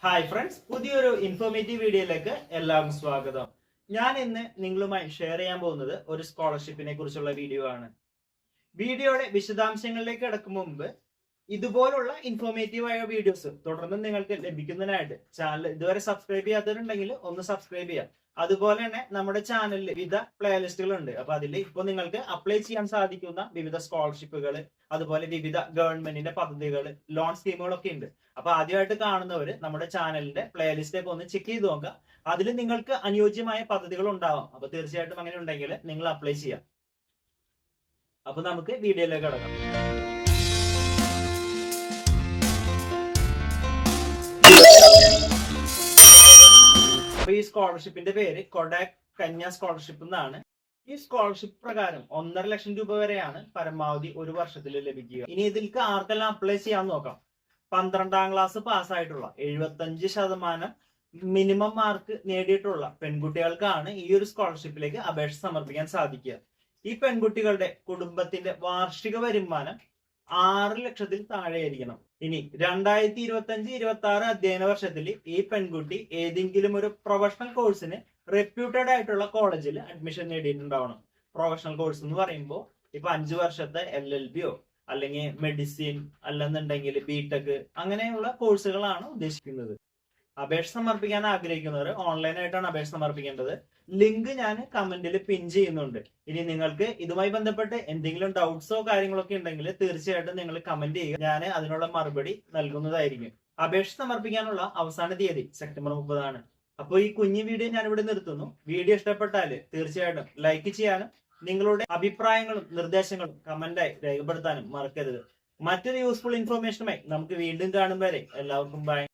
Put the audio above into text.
Hi friends, പുതിയൊരു informative വീഡിയോയിലേക്ക് എല്ലാവർക്കും സ്വാഗതം. ഞാൻ ഇന്ന് നിങ്ങളുമായി ഷെയർ ചെയ്യാൻ പോകുന്നത് ഒരു സ്കോളർഷിപ്പിനെ കുറിച്ചുള്ള വീഡിയോ ആണ്. വീഡിയോയുടെ വിശദാംശങ്ങളിലേക്ക് കടക്കും മുമ്പ് ഇതുപോലുള്ള ഇൻഫോർമേറ്റീവ് ആയ വീഡിയോസ് തുടർന്ന് നിങ്ങൾക്ക് ലഭിക്കുന്നതിനായിട്ട് ചാനൽ ഇതുവരെ സബ്സ്ക്രൈബ് ചെയ്യാത്തവരുണ്ടെങ്കിൽ ഒന്ന് സബ്സ്ക്രൈബ് ചെയ്യാം. അതുപോലെ തന്നെ നമ്മുടെ ചാനലിൽ വിവിധ പ്ലേലിസ്റ്റുകൾ ഉണ്ട്. അപ്പൊ അതിൽ ഇപ്പോൾ നിങ്ങൾക്ക് അപ്ലൈ ചെയ്യാൻ സാധിക്കുന്ന വിവിധ സ്കോളർഷിപ്പുകൾ, അതുപോലെ വിവിധ ഗവൺമെന്റിന്റെ പദ്ധതികൾ, ലോൺ സ്കീമുകളൊക്കെ ഉണ്ട്. അപ്പൊ ആദ്യമായിട്ട് കാണുന്നവർ നമ്മുടെ ചാനലിന്റെ പ്ലേലിസ്റ്റ് ഒക്കെ ഒന്ന് ചെക്ക് ചെയ്ത് നോക്കുക. അതിൽ നിങ്ങൾക്ക് അനുയോജ്യമായ പദ്ധതികൾ ഉണ്ടാവാം. അപ്പൊ തീർച്ചയായിട്ടും അങ്ങനെ ഉണ്ടെങ്കിൽ നിങ്ങൾ അപ്ലൈ ചെയ്യാം. അപ്പൊ നമുക്ക് വീഡിയോയിലേക്ക് കടക്കാം. അപ്പൊ ഈ സ്കോളർഷിപ്പിന്റെ പേര് കൊഡാക് കന്യ സ്കോളർഷിപ്പ് എന്നാണ്. ഈ സ്കോളർഷിപ്പ് പ്രകാരം 1.5 ലക്ഷം രൂപ വരെയാണ് പരമാവധി ഒരു വർഷത്തിൽ ലഭിക്കുക. ഇനി ഇതിൽക്ക് ആർക്കെല്ലാം അപ്ലൈ ചെയ്യാൻ നോക്കാം. 12ാം ക്ലാസ് പാസ്സായിട്ടുള്ള 75% മിനിമം മാർക്ക് നേടിയിട്ടുള്ള പെൺകുട്ടികൾക്കാണ് ഈ ഒരു സ്കോളർഷിപ്പിലേക്ക് അപേക്ഷ സമർപ്പിക്കാൻ സാധിക്കുക. ഈ പെൺകുട്ടികളുടെ കുടുംബത്തിന്റെ വാർഷിക വരുമാനം 6 ലക്ഷത്തിൽ താഴെയായിരിക്കണം. ഇനി 2025-26 അധ്യയന വർഷത്തിൽ ഈ പെൺകുട്ടി ഏതെങ്കിലും ഒരു പ്രൊഫഷണൽ കോഴ്സിന് റെപ്യൂട്ടഡ് ആയിട്ടുള്ള കോളേജിൽ അഡ്മിഷൻ നേടിയിട്ടുണ്ടാവണം. പ്രൊഫഷണൽ കോഴ്സ് എന്ന് പറയുമ്പോൾ ഇപ്പൊ 5 വർഷത്തെ LLBയോ അല്ലെങ്കിൽ മെഡിസിൻ അല്ലെന്നുണ്ടെങ്കിൽ BTech അങ്ങനെയുള്ള കോഴ്സുകളാണ് ഉദ്ദേശിക്കുന്നത്. അപേക്ഷ സമർപ്പിക്കാൻ ആഗ്രഹിക്കുന്നവർ ഓൺലൈനായിട്ടാണ് അപേക്ഷ സമർപ്പിക്കേണ്ടത്. ലിങ്ക് ഞാൻ കമന്റിൽ പിൻ ചെയ്യുന്നുണ്ട്. ഇനി നിങ്ങൾക്ക് ഇതുമായി ബന്ധപ്പെട്ട് എന്തെങ്കിലും ഡൗട്ട്സോ കാര്യങ്ങളൊക്കെ ഉണ്ടെങ്കിൽ തീർച്ചയായിട്ടും നിങ്ങൾ കമന്റ് ചെയ്യുക. ഞാൻ അതിനുള്ള മറുപടി നൽകുന്നതായിരിക്കും. അപേക്ഷ സമർപ്പിക്കാനുള്ള അവസാന തീയതി സെപ്റ്റംബർ 30 ആണ്. അപ്പോൾ ഈ കുഞ്ഞു വീഡിയോ ഞാൻ ഇവിടെ നിർത്തുന്നു. വീഡിയോ ഇഷ്ടപ്പെട്ടാൽ തീർച്ചയായിട്ടും ലൈക്ക് ചെയ്യാനും നിങ്ങളുടെ അഭിപ്രായങ്ങളും നിർദ്ദേശങ്ങളും കമന്റായി രേഖപ്പെടുത്താനും മറക്കരുത്. മറ്റൊരു യൂസ്ഫുൾ ഇൻഫർമേഷനുമായി നമുക്ക് വീണ്ടും കാണും വരെ എല്ലാവർക്കും ബൈ.